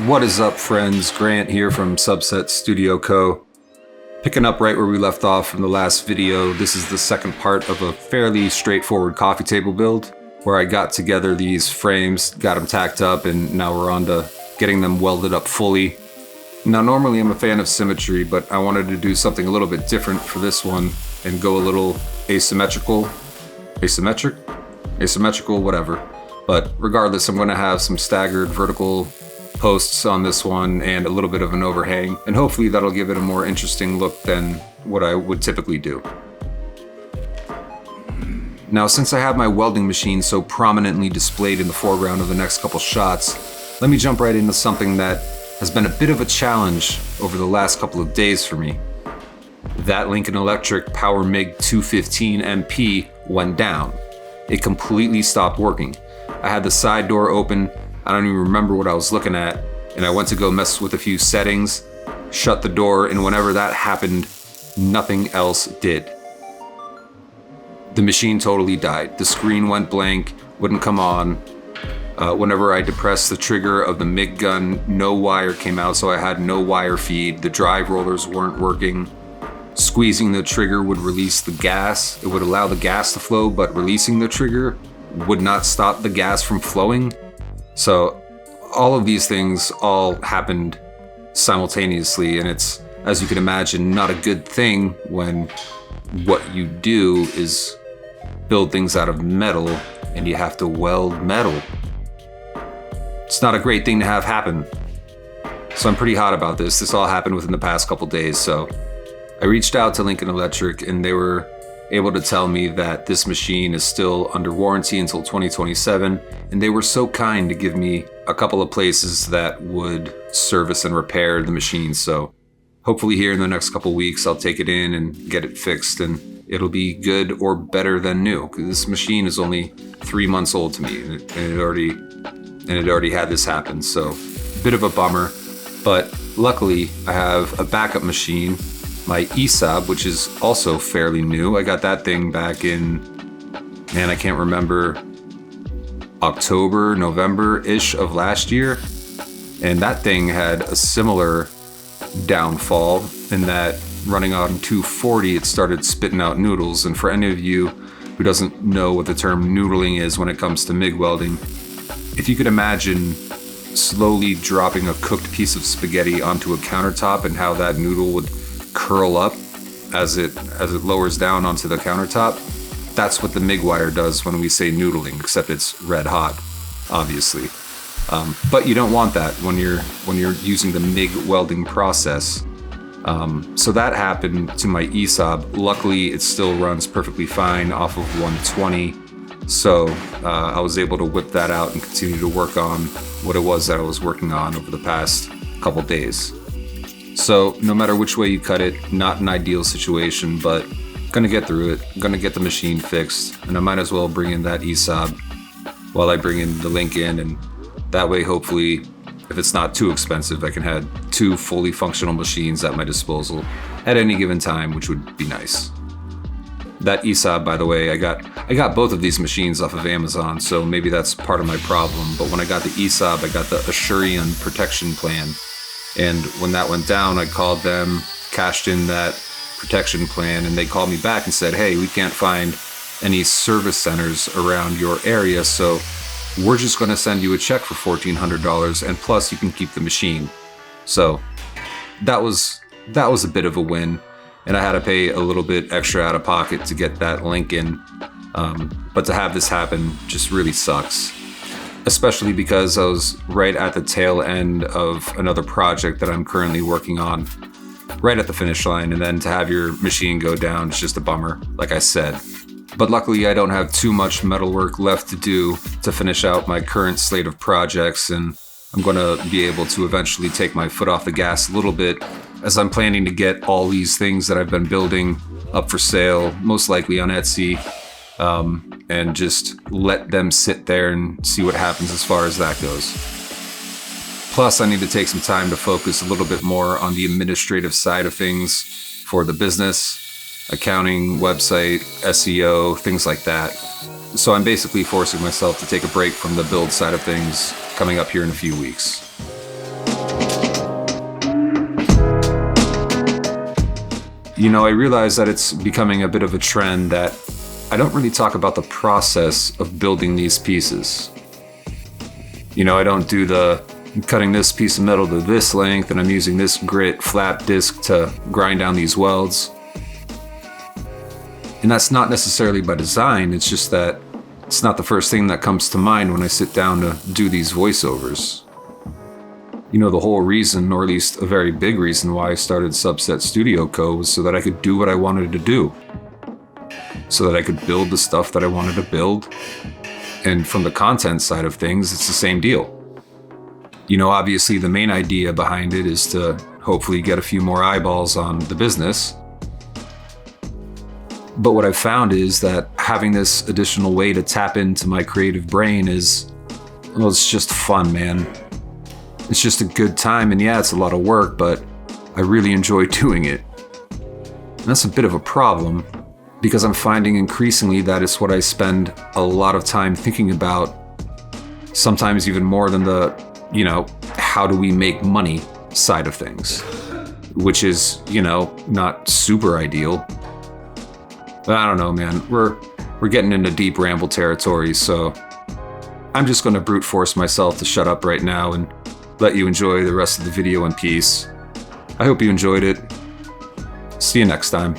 What is up, friends? Grant here from Subset Studio Co. Picking up right where we left off from the last video, this is the second part of a fairly straightforward coffee table build, where I got together these frames, got them tacked up, and now we're on to getting them welded up fully. Now, normally I'm a fan of symmetry, but I wanted to do something a little bit different for this one and go a little asymmetrical, whatever. But regardless, I'm going to have some staggered vertical posts on this one and a little bit of an overhang, and hopefully that'll give it a more interesting look than what I would typically do. Now, since I have my welding machine so prominently displayed in the foreground of the next couple shots, let me jump right into something that has been a bit of a challenge over the last couple of days for me. That Lincoln Electric Power MIG 215 MP went down. It completely stopped working. I had the side door open, I don't even remember what I was looking at, and I went to go mess with a few settings, shut the door, and whenever that happened, nothing else did. The machine totally died. The screen went blank, wouldn't come on. Whenever I depressed the trigger of the MIG gun, no wire came out, so I had no wire feed. The drive rollers weren't working. Squeezing the trigger would release the gas. It would allow the gas to flow, but releasing the trigger would not stop the gas from flowing. So all of these things all happened simultaneously, and it's, as you can imagine, not a good thing when what you do is build things out of metal and you have to weld metal. It's not a great thing to have happen. So I'm pretty hot about this. This all happened within the past couple days, so I reached out to Lincoln Electric and they were able to tell me that this machine is still under warranty until 2027, and they were so kind to give me a couple of places that would service and repair the machine. So hopefully here in the next couple of weeks I'll take it in and get it fixed, and it'll be good or better than new, because this machine is only 3 months old to me, and it already had this happen. So a bit of a bummer, but luckily I have a backup machine, my ESAB, which is also fairly new. I got that thing back in, man, I can't remember, October, November-ish of last year. And that thing had a similar downfall in that running on 240, it started spitting out noodles. And for any of you who doesn't know what the term noodling is when it comes to MIG welding, if you could imagine slowly dropping a cooked piece of spaghetti onto a countertop and how that noodle would curl up as it lowers down onto the countertop, that's what the MIG wire does when we say noodling, except it's red hot, obviously. But you don't want that when you're using the MIG welding process. So that happened to my ESAB. Luckily, it still runs perfectly fine off of 120. So I was able to whip that out and continue to work on what it was that I was working on over the past couple days. So no matter which way you cut it, not an ideal situation, but gonna get through it, gonna get the machine fixed, and I might as well bring in that ESAB while I bring in the Lincoln, and that way hopefully, if it's not too expensive, I can have 2 fully functional machines at my disposal at any given time, which would be nice. That ESAB, by the way, I got both of these machines off of Amazon, so maybe that's part of my problem, but when I got the ESAB, I got the Assurion protection plan. And when that went down, I called them, cashed in that protection plan, and they called me back and said, hey, we can't find any service centers around your area, so we're just going to send you a check for $1,400, and plus you can keep the machine. So that was a bit of a win, and I had to pay a little bit extra out of pocket to get that Lincoln. But to have this happen just really sucks. Especially because I was right at the tail end of another project that I'm currently working on, right at the finish line, and then to have your machine go down is just a bummer, like I said. But luckily I don't have too much metalwork left to do to finish out my current slate of projects, and I'm going to be able to eventually take my foot off the gas a little bit, as I'm planning to get all these things that I've been building up for sale, most likely on Etsy, and just let them sit there and see what happens as far as that goes. Plus, I need to take some time to focus a little bit more on the administrative side of things for the business, accounting, website, SEO, things like that. So I'm basically forcing myself to take a break from the build side of things coming up here in a few weeks. I realize that it's becoming a bit of a trend that I don't really talk about the process of building these pieces. I don't do I'm cutting this piece of metal to this length and I'm using this grit flat disc to grind down these welds. And that's not necessarily by design, it's just that it's not the first thing that comes to mind when I sit down to do these voiceovers. The whole reason, or at least a very big reason why I started Subset Studio Co. was so that I could do what I wanted to do. So that I could build the stuff that I wanted to build. And from the content side of things, it's the same deal. Obviously the main idea behind it is to hopefully get a few more eyeballs on the business. But what I've found is that having this additional way to tap into my creative brain it's just fun, man. It's just a good time, and yeah, it's a lot of work, but I really enjoy doing it. And that's a bit of a problem, because I'm finding increasingly that it's what I spend a lot of time thinking about, sometimes even more than the, how do we make money side of things, which is, not super ideal. But I don't know, man, we're getting into deep ramble territory, so I'm just going to brute force myself to shut up right now and let you enjoy the rest of the video in peace. I hope you enjoyed it. See you next time.